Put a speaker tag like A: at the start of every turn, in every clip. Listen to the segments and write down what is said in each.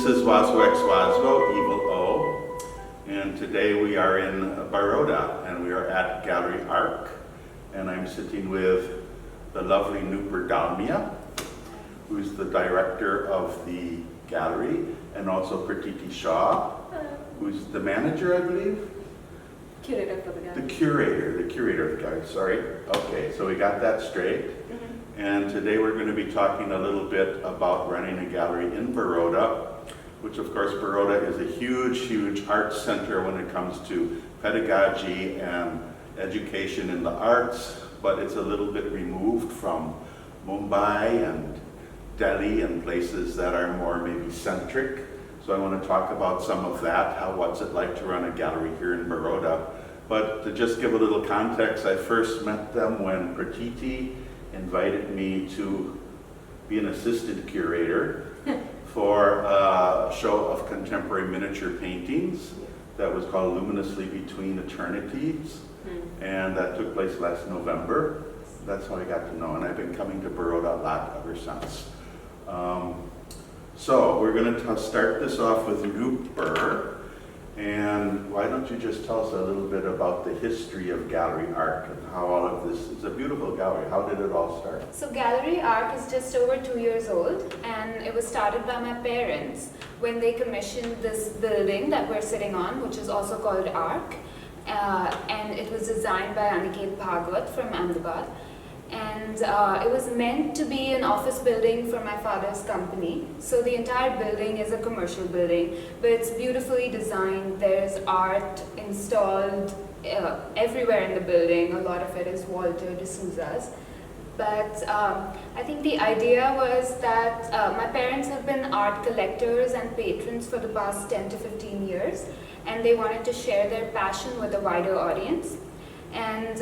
A: This is Waswo X Waswo, Evil O, and today we are in Baroda, and we are at Gallery Ark, and I'm sitting with the lovely Nupur Dalmia, who's the director of the gallery, and also Pratiti Shah, who's the manager, I believe?
B: Curator for the gallery.
A: The curator of the gallery, sorry. Okay, so we got that straight. And today we're going to be talking a little bit about running a gallery in Baroda, which of course Baroda is a huge, huge arts center when it comes to pedagogy and education in the arts, but it's a little bit removed from Mumbai and Delhi and places that are more maybe centric. So I want to talk about some of that, what's it like to run a gallery here in Baroda. But to just give a little context, I first met them when Pratiti invited me to be an assistant curator for a show of contemporary miniature paintings that was called Luminously Between Eternities, and that took place last November. That's how I got to know, and I've been coming to Baroda a lot ever since. So we're going to start this off with Nupur, and why don't you just tell us a little bit about the history of Gallery Ark and how all of this, it's a beautiful gallery, how did it all start?
B: So Gallery Ark is just over 2 years old, and it was started by my parents when they commissioned this building that we're sitting on, which is also called Ark, and it was designed by Untitled Chapter from Ahmedabad. And it was meant to be an office building for my father's company. So the entire building is a commercial building, but it's beautifully designed. There's art installed everywhere in the building. A lot of it is Walter de Souza's. But I think the idea was that my parents have been art collectors and patrons for the past 10 to 15 years, and they wanted to share their passion with a wider audience. And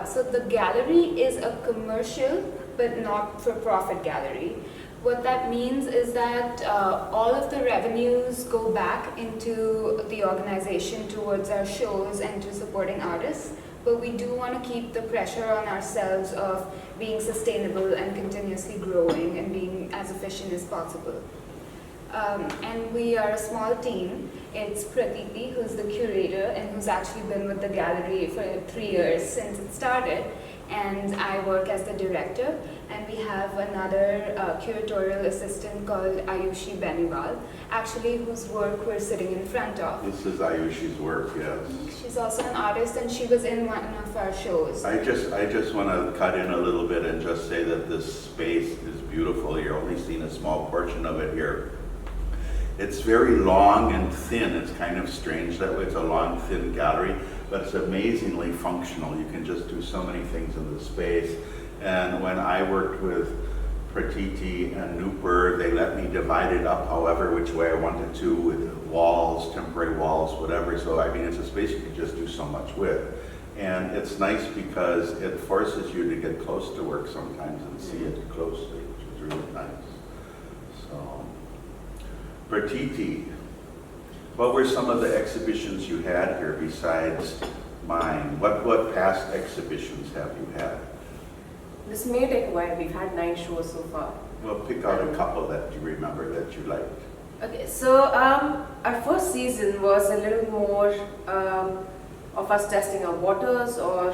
B: so the gallery is a commercial but not for profit gallery. What that means is that all of the revenues go back into the organization towards our shows and to supporting artists, but we do want to keep the pressure on ourselves of being sustainable and continuously growing and being as efficient as possible. And we are a small team. It's Pratiti, who's the curator and who's actually been with the gallery for 3 years since it started, and I work as the director. And we have another curatorial assistant called Ayushi Beniwal, actually whose work we're sitting in front of.
A: This is Ayushi's work, yes.
B: She's also an artist, and she was in one of our shows.
A: I just want to cut in a little bit and just say that this space is beautiful. You're only seeing a small portion of it here. It's very long and thin. It's kind of strange that way. It's a long, thin gallery, but it's amazingly functional. You can just do so many things in the space. And when I worked with Pratiti and Nupur, they let me divide it up however which way I wanted to, with walls, temporary walls, whatever. So I mean, it's a space you can just do so much with. And it's nice because it forces you to get close to work sometimes and see it closely, which is really nice. So. Pratiti, what were some of the exhibitions you had here besides mine? What past exhibitions have you had?
C: This may take a while. We've had 9 shows so far.
A: Well, pick out a couple that you remember that you liked.
C: Okay, so our first season was a little more of us testing our waters or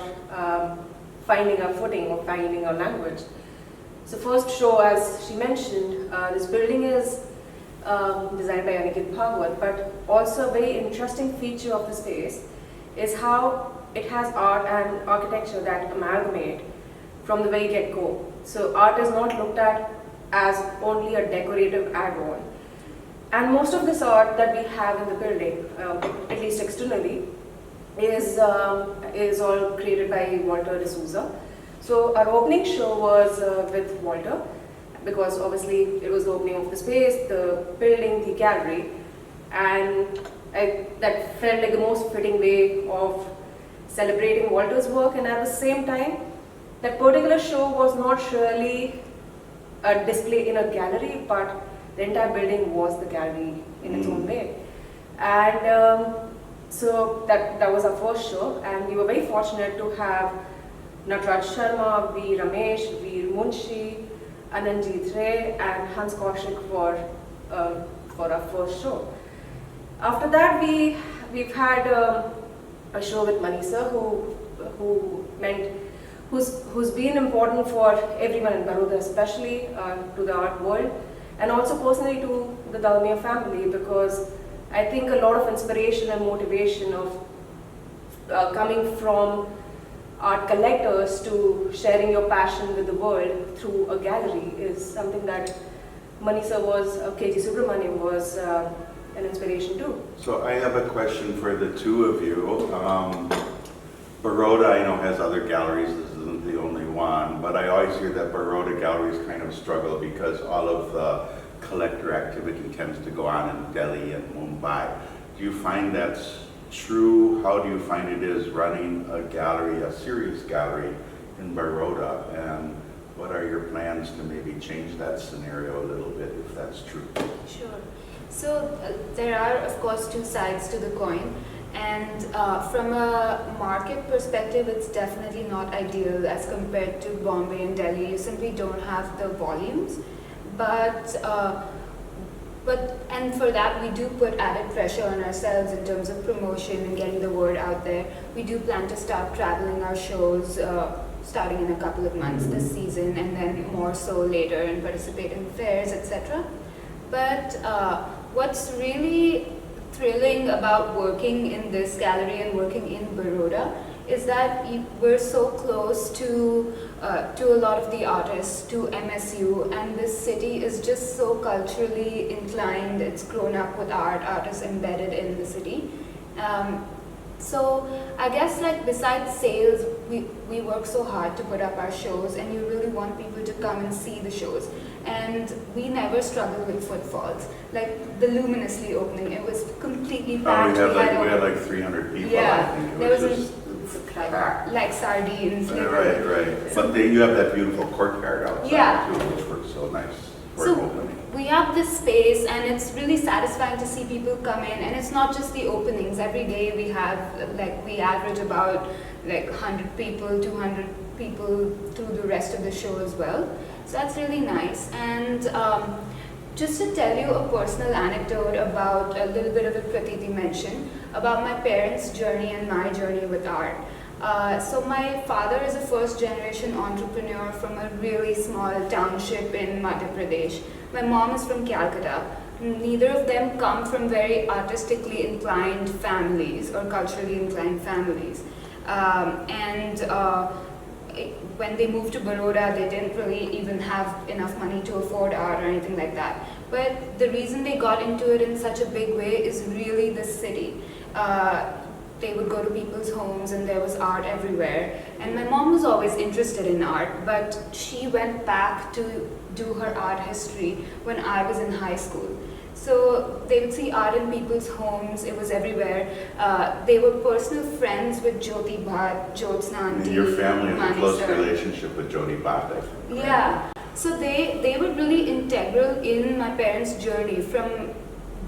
C: finding our footing or finding our language. So first show, as she mentioned, this building is designed by Aniket Bhagwat, but also a very interesting feature of the space is how it has art and architecture that amalgamate from the very get-go. So art is not looked at as only a decorative add-on. And most of this art that we have in the building, at least externally, is all created by Walter de Souza. So our opening show was with Walter, because obviously it was the opening of the space, the building, the gallery, and that felt like the most fitting way of celebrating Walter's work. And at the same time, that particular show was not really a display in a gallery, but the entire building was the gallery in its own way. And so that was our first show, and we were very fortunate to have Nataraj Sharma, V. Ramesh, Veer Munshi, Ananjit Ray, and Hans Kaushik for for our first show. After that, we've had a show with Manisa, who's been important for everyone in Baroda, especially to the art world, and also personally to the Dalmia family, because I think a lot of inspiration and motivation of coming from art collectors to sharing your passion with the world through a gallery is something that Manisa KG Subramaniam was an inspiration too.
A: So I have a question for the two of you. Baroda, I know, has other galleries. This isn't the only one, but I always hear that Baroda galleries kind of struggle because all of the collector activity tends to go on in Delhi and Mumbai. Do you find that's true? How do you find it is running a gallery, a serious gallery in Baroda? And what are your plans to maybe change that scenario a little bit if that's true?
B: Sure. So there are, of course, two sides to the coin. And from a market perspective, it's definitely not ideal as compared to Bombay and Delhi. You simply don't have the volumes. And for that, we do put added pressure on ourselves in terms of promotion and getting the word out there. We do plan to start traveling our shows starting in a couple of months this season, and then more so later, and participate in fairs, etc. But what's really thrilling about working in this gallery and working in Baroda is that we're so close to a lot of the artists, to MSU, and this city is just so culturally inclined. It's grown up with artists embedded in the city. So I guess, like, besides sales, we work so hard to put up our shows, and you really want people to come and see the shows. And we never struggle with footfalls. Like the Luminously opening, it was completely packed.
A: We had like 300 people.
B: Yeah,
A: I think.
B: there was
A: just
B: packed, like sardines.
A: Right. But you have that beautiful courtyard outside too, which works so nice for an opening.
B: We have this space, and it's really satisfying to see people come in. And it's not just the openings. Every day we average about 100 people, 200 people through the rest of the show as well. So that's really nice. And just to tell you a personal anecdote about a little bit of a Pratiti mention about my parents' journey and my journey with art. So my father is a first generation entrepreneur from a really small township in Madhya Pradesh. My mom is from Calcutta. Neither of them come from very artistically inclined families or culturally inclined families. When they moved to Baroda, they didn't really even have enough money to afford art or anything like that. But the reason they got into it in such a big way is really the city. They would go to people's homes and there was art everywhere. And my mom was always interested in art, but she went back to do her art history when I was in high school. So they would see art in people's homes, it was everywhere. They were personal friends with Jyoti Bhatt, Jyotsna Aunty,
A: your family has a close
B: sir.
A: Relationship with Jyoti Bhatt, I think. Right?
B: Yeah, so they were really integral in my parents' journey, from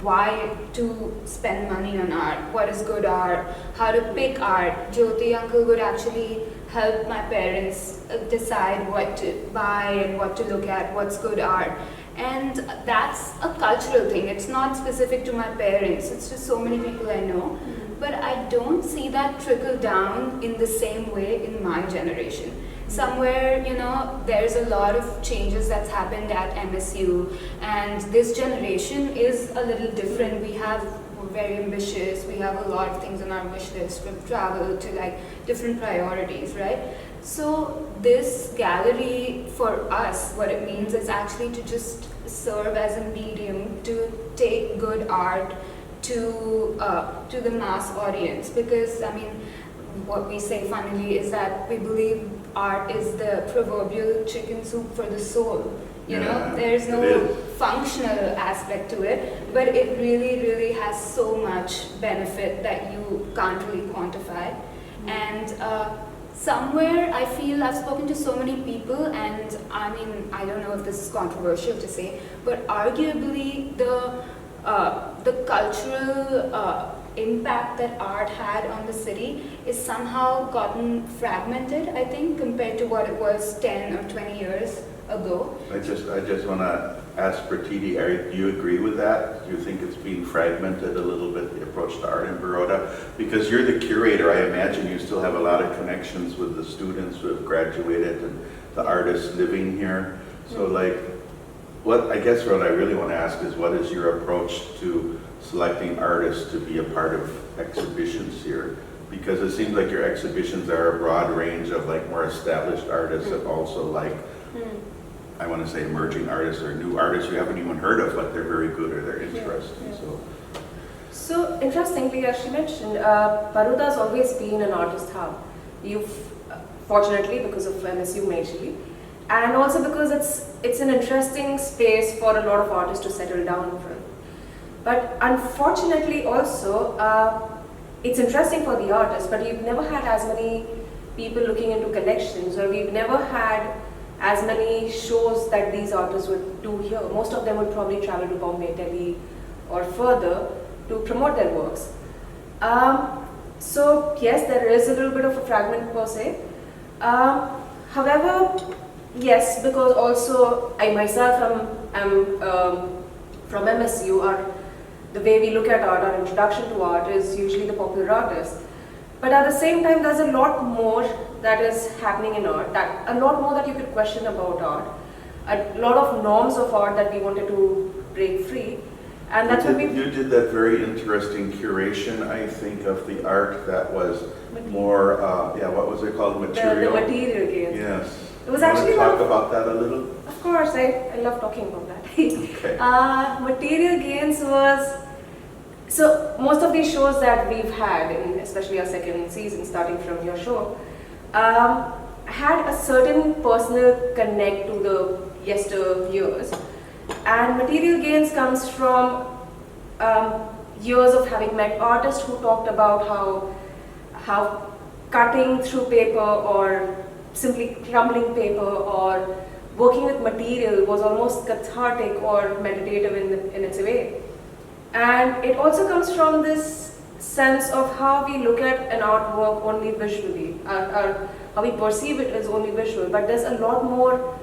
B: why to spend money on art, what is good art, how to pick art. Jyoti uncle would actually help my parents decide what to buy and what to look at, what's good art. And that's a cultural thing. It's not specific to my parents. It's just so many people I know. But I don't see that trickle down in the same way in my generation. Somewhere, there's a lot of changes that's happened at MSU, and this generation is a little different. We're very ambitious. We have a lot of things on our wish list, from travel to different priorities, right? So this gallery for us, what it means is actually to just serve as a medium to take good art to the mass audience. Because what we say funnily is that we believe art is the proverbial chicken soup for the soul. There's no functional aspect to it, but it really, really has so much benefit that you can't really quantify. And somewhere I feel I've spoken to so many people, and I don't know if this is controversial to say, but arguably the cultural impact that art had on the city is somehow gotten fragmented, I think, compared to what it was 10 or 20 years ago.
A: I just want to ask Pratiti, do you agree with that? Do you think it's being fragmented a little bit, the approach to art in Baroda? Because you're the curator, I imagine you still have a lot of connections with the students who have graduated and the artists living here. So like, I guess what I really want to ask is, what is your approach to selecting artists to be a part of exhibitions here? Because it seems like your exhibitions are a broad range of like more established artists and also like, I want to say emerging artists or new artists you haven't even heard of, but they're very good or they're interesting.
C: So interestingly, as she mentioned, Baroda has always been an artist hub. Fortunately, because of MSU majorly, and also because it's an interesting space for a lot of artists to settle down from. But unfortunately also, it's interesting for the artists, but we've never had as many people looking into collections, or we've never had as many shows that these artists would do here. Most of them would probably travel to Bombay, Delhi, or further to promote their works. So yes, there is a little bit of a fragment per se. However, yes, because also I myself am from MSU, or the way we look at art, our introduction to art is usually the popular artists. But at the same time, there's a lot more that is happening in art, a lot more that you could question about art, a lot of norms of art that we wanted to break free. And that's what
A: you did that very interesting curation, I think, of the art that was more, what was it called, material?
C: The material gains.
A: Yes.
C: It was actually
A: talk about that a little?
C: Of course, I love talking about that.
A: Okay.
C: Material gains was, so most of these shows that we've had, especially our second season, starting from your show, had a certain personal connect to the yesteryears. And material gains comes from years of having met artists who talked about how cutting through paper or simply crumbling paper or working with material was almost cathartic or meditative in its way. And it also comes from this sense of how we look at an artwork only visually, or how we perceive it as only visual, but there's a lot more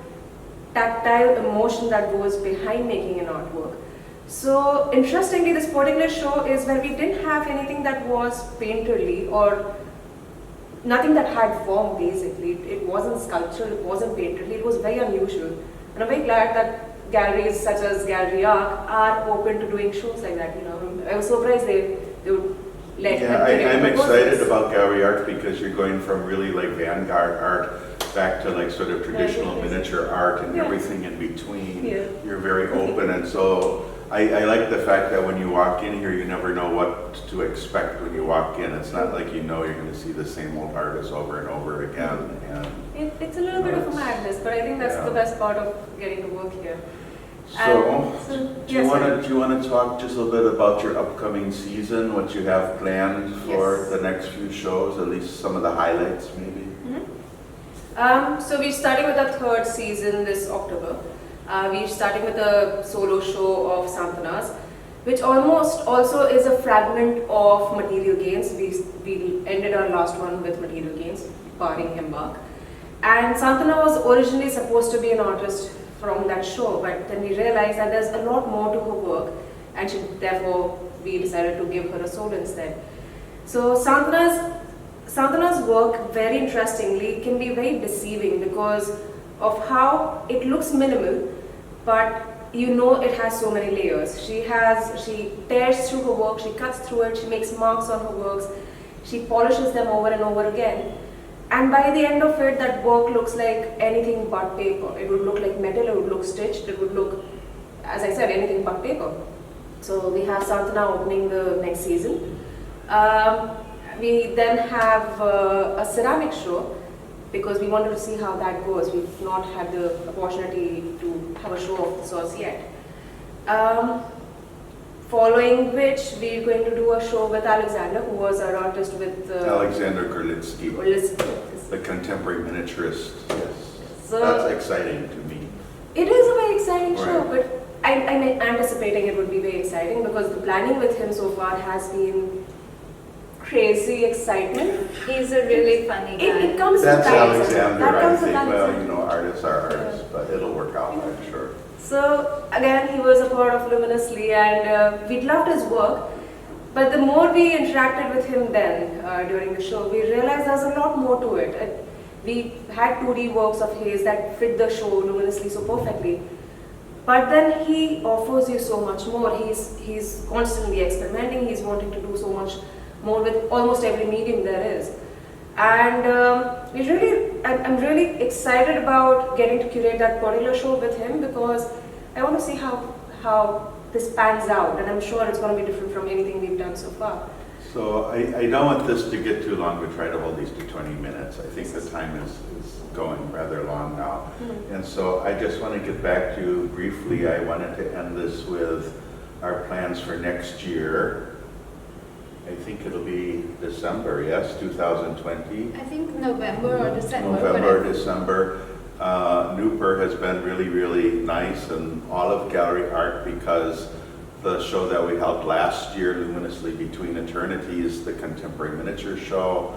C: tactile emotion that goes behind making an artwork. So interestingly, this particular show is where we didn't have anything that was painterly or nothing that had form basically. It wasn't sculptural, it wasn't painterly, it was very unusual. And I'm very glad that galleries such as Gallery Ark are open to doing shows like that. I was surprised they would let
A: Yeah, I'm excited about Gallery Ark because you're going from really like vanguard art back to like sort of traditional miniature art and everything in between.
C: Yeah.
A: You're very open, and so I like the fact that when you walk in here, you never know what to expect when you walk in. It's not like you're going to see the same old artists over and over again. And
C: it's a little bit of a madness, but I think that's the best part of getting to work here.
A: Do you want to talk just a little bit about your upcoming season, what you have planned for the next few shows, at least some of the highlights maybe?
C: So we're starting with our third season this October. We're starting with a solo show of Santana's, which almost also is a fragment of Material Gains. We ended our last one with Material Gains, barring Embark. And Santana was originally supposed to be an artist from that show, but then we realized that there's a lot more to her work, and therefore we decided to give her a solo instead. So Santana's work, very interestingly, can be very deceiving because of how it looks minimal, but it has so many layers. She tears through her work, she cuts through it, she makes marks on her works, she polishes them over and over again. And by the end of it, that work looks like anything but paper. It would look like metal, it would look stitched, it would look, as I said, anything but paper. So we have Santana opening the next season. We then have a ceramic show because we wanted to see how that goes. We've not had the opportunity to have a show of the sorts yet. Following which, we're going to do a show with Alexander, who was our artist with...
A: Alexander Gorlitsky, the contemporary miniaturist. Yes. So that's exciting to me.
C: It is a very exciting show, but I'm anticipating it would be very exciting because the planning with him so far has been crazy excitement.
B: He's a really funny guy.
C: It comes
A: That's
C: with
A: Alexander, I think.
C: Alexander.
A: Well, artists are artists, but it'll work out, I'm sure.
C: So again, he was a part of Luminously, and we loved his work. But the more we interacted with him then during the show, we realized there's a lot more to it. We had 2D works of his that fit the show luminously so perfectly. But then he offers you so much more. He's constantly experimenting. He's wanting to do so much more with almost every medium there is. And I'm really excited about getting to curate that particular show with him, because I want to see how this pans out, and I'm sure it's going to be different from anything we've done so far.
A: So I don't want this to get too long. We try to hold these to 20 minutes. I think the time is going rather long now. And so I just want to get back to you briefly. I wanted to end this with our plans for next year. I think it'll be December, yes, 2020.
B: I think November or December.
A: November, December. Nupur has been really, really nice, and all of Gallery Art, because the show that we held last year, Luminously Between Eternities, the Contemporary Miniature Show,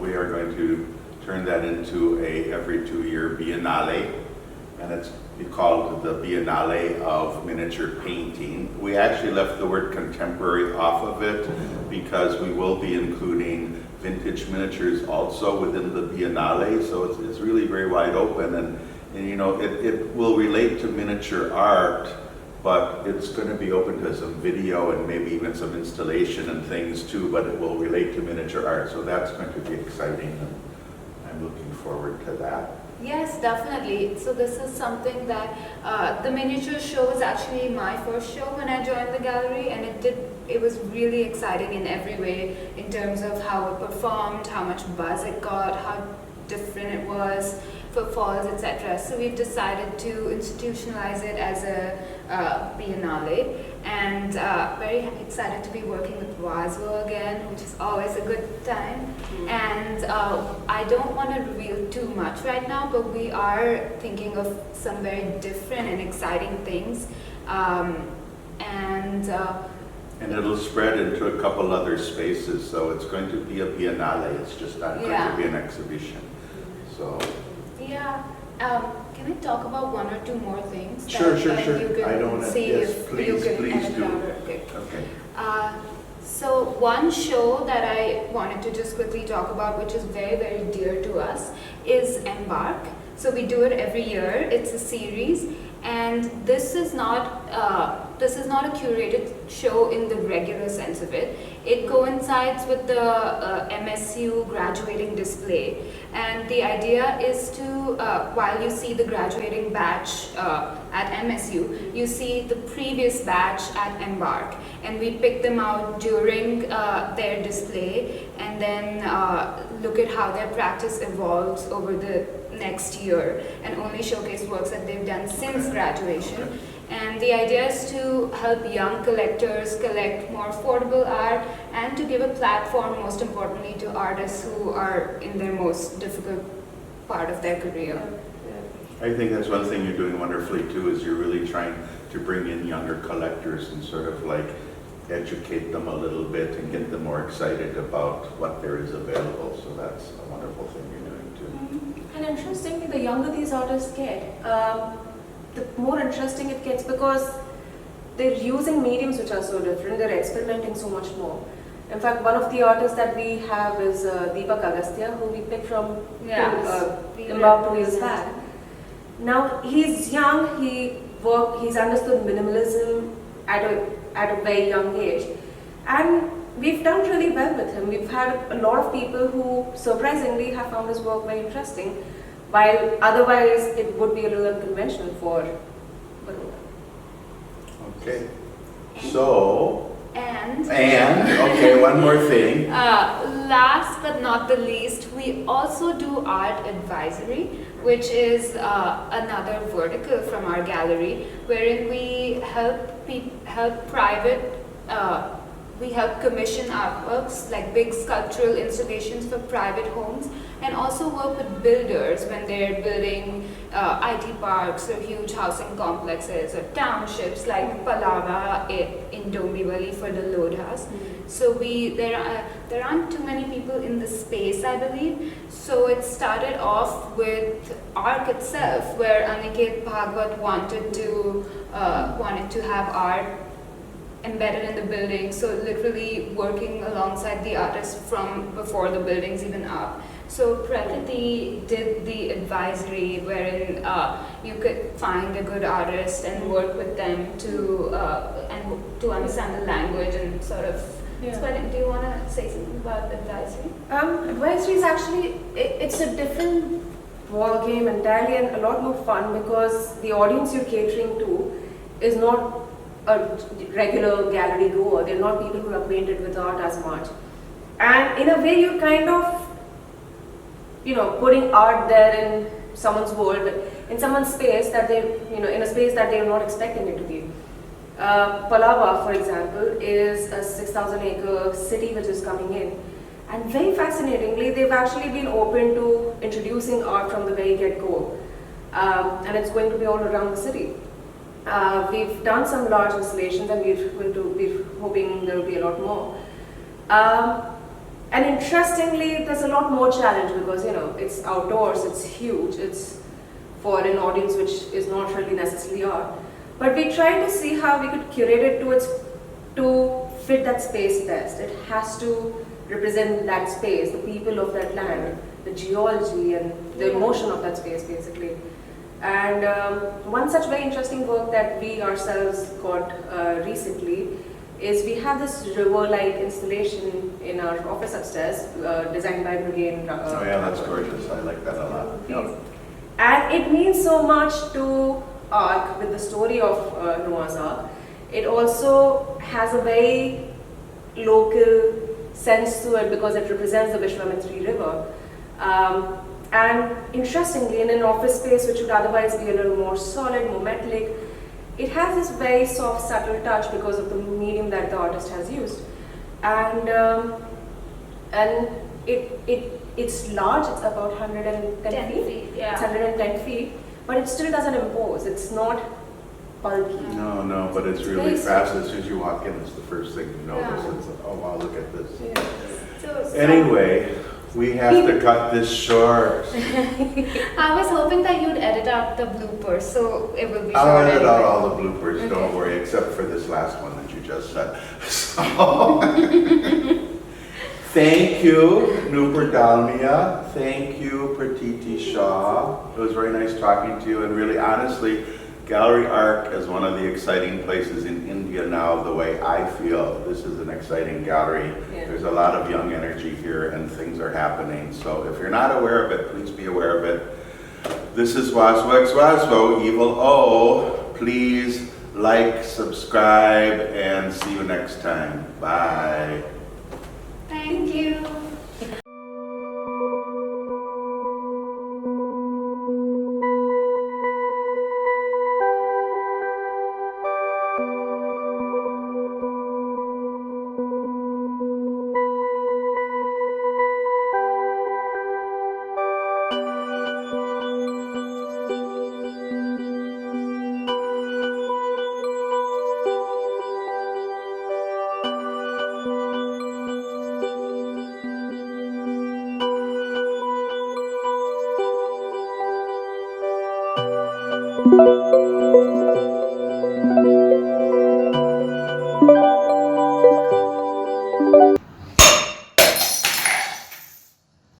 A: we are going to turn that into a every 2-year Biennale, and it's called the Biennale of Miniature Painting. We actually left the word contemporary off of it because we will be including vintage miniatures also within the Biennale, so it's really very wide open, and you know, it will relate to miniature art, but it's going to be open to some video and maybe even some installation and things too, but it will relate to miniature art, so that's going to be exciting, and I'm looking forward to that.
B: Yes, definitely. So this is something that the miniature show was actually my first show when I joined the gallery, and it was really exciting in every way, in terms of how it performed, how much buzz it got, how different it was, footfalls, etc. So we've decided to institutionalize it as a Biennale, and very excited to be working with Vaso again, which is always a good time. And I don't want to reveal too much right now, but we are thinking of some very different and exciting things. And
A: it'll spread into a couple other spaces, so it's going to be a Biennale, it's just not going to be an exhibition. So.
B: Yeah. Can I talk about one or two more things?
A: Sure.
B: You can
A: I don't want to.
B: see
A: Yes,
B: if
A: please,
B: you can
A: please
B: edit
A: do.
B: out or- Okay.
A: Okay.
B: So one show that I wanted to just quickly talk about, which is very, very dear to us, is Embark. So we do it every year. It's a series, and this is not a curated show in the regular sense of it. It coincides with the MSU graduating display, and the idea is to, while you see the graduating batch at MSU, you see the previous batch at Embark, and we pick them out during their display, and then look at how their practice evolves over the next year, and only showcase works that they've done since graduation. And the idea is to help young collectors collect more affordable art, and to give a platform, most importantly, to artists who are in their most difficult part of their career.
A: I think that's one thing you're doing wonderfully too, is you're really trying to bring in younger collectors and sort of like educate them a little bit and get them more excited about what there is available. So that's a wonderful thing you're doing too.
C: And interestingly, the younger these artists get, the more interesting it gets, because they're using mediums which are so different, they're experimenting so much more. In fact, one of the artists that we have is Deepak Agastya, who we picked from about 2 years back. Now, he's young, he's understood minimalism at a very young age, and we've done really well with him. We've had a lot of people who surprisingly have found his work very interesting, while otherwise it would be a little unconventional for Baroda.
A: Okay. So.
B: And
A: okay, one more thing.
B: last but not the least, we also do art advisory, which is another vertical from our gallery, wherein we help private we help commission artworks like big sculptural installations for private homes, and also work with builders when they're building IT parks or huge housing complexes or townships like Palava in Dombivli for the Lod House. So there aren't too many people in the space, I believe. So it started off with Ark itself, where Aniket Bhagwat wanted to have art embedded in the building, so literally working alongside the artists from before the building's even up. So Pratiti did the advisory, wherein you could find a good artist and work with them to understand the language and sort of.
C: Yeah.
B: Do you want to say something about advisory?
C: Advisory is actually, it's a different ball game entirely and a lot more fun, because the audience you're catering to is not a regular gallery goer. They're not people who are acquainted with art as much. And in a way, you're kind of, putting art there in someone's world, in someone's space that they, in a space that they're not expecting it to be. Palava, for example, is a 6,000-acre city which is coming in. And very fascinatingly, they've actually been open to introducing art from the very get-go. And it's going to be all around the city. We've done some large installations, and we're hoping there will be a lot more. And interestingly, there's a lot more challenge because, it's outdoors, it's huge, it's for an audience which is not really necessarily art. But we tried to see how we could curate it to fit that space best. It has to represent that space, the people of that land, the geology and the emotion of that space, basically. And one such very interesting work that we ourselves got recently is we have this river-like installation in our office upstairs, designed by Brigain.
A: Oh yeah, that's gorgeous. I like that a lot. Yep.
C: And it means so much to Ark with the story of Noah's Ark. It also has a very local sense to it because it represents the Vishwamitri River. And interestingly, in an office space which would otherwise be a little more solid, more metallic, it has this very soft, subtle touch because of the medium that the artist has used. And it's large. It's about 110 feet.
B: Yeah.
C: It's 110 feet, but it still doesn't impose. It's not bulky.
A: No, but it's really fast. As soon as you walk in, it's the first thing you notice.
B: Yeah.
A: It's like, oh wow, look at this.
C: Yeah.
A: Anyway, we have to cut this short.
B: I was hoping that you'd edit out the bloopers, so it will be short.
A: I'll edit out
B: anyway.
A: all the bloopers,
B: Okay.
A: don't worry, except for this last one that you just said. So, thank you, Nupur Dalmia. Thank you, Pratiti Shah. It was very nice talking to you, and really honestly, Gallery Ark is one of the exciting places in India now, the way I feel. This is an exciting gallery.
C: Yeah.
A: There's a lot of young energy here and things are happening. So if you're not aware of it, please be aware of it. This is Waswo X Waswo, Evil O. Please like, subscribe, and see you next time. Bye.
B: Thank you.
C: Thank you.